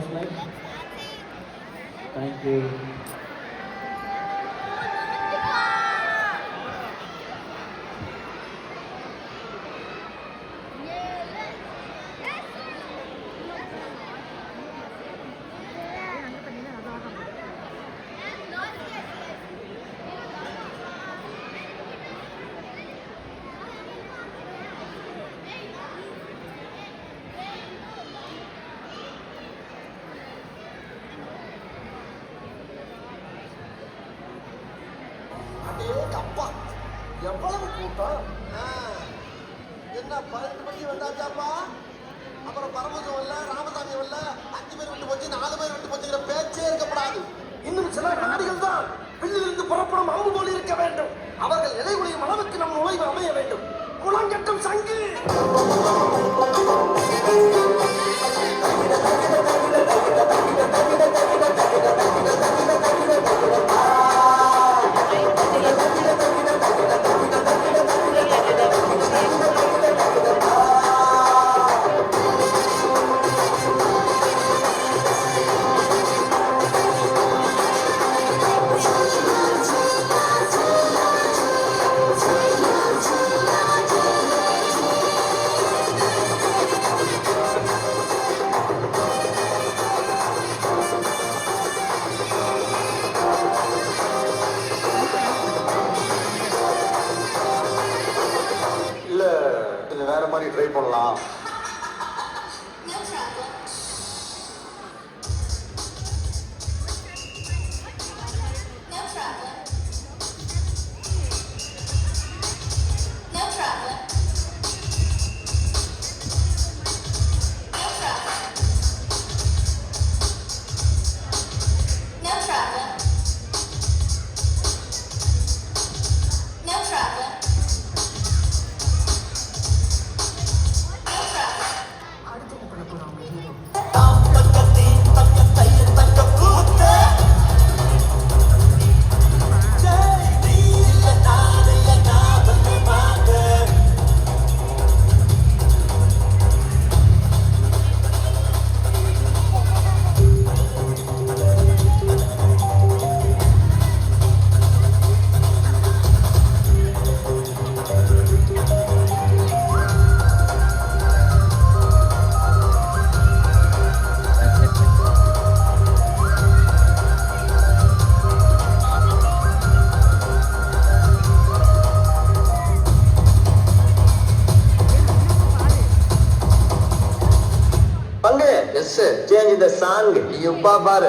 first line. Thank you. அப்பா எவ்வளவு கூட்டம்! என்ன 12 மணிக்கு வந்தாச்சாப்பா? அப்புறம் பரமசம் வரல, ராமசாமி வரல, 5 பேர் விட்டு போச்சு, 4 பேர் விட்டு போச்சுங்கிற பேச்சே இருக்கப்படாது. இன்னும் சில நாடிகள் தான் வில்லிலிருந்து புறப்படும் அம்பு போல் இருக்க வேண்டும். அவர்கள் எதைகுலையும் அளவுக்கு நம் நுழைவு அமைய வேண்டும். குளங்கட்டும் சங்கு! வேற மாதிரி ட்ரை பண்ணலாம். Change the song, you babar.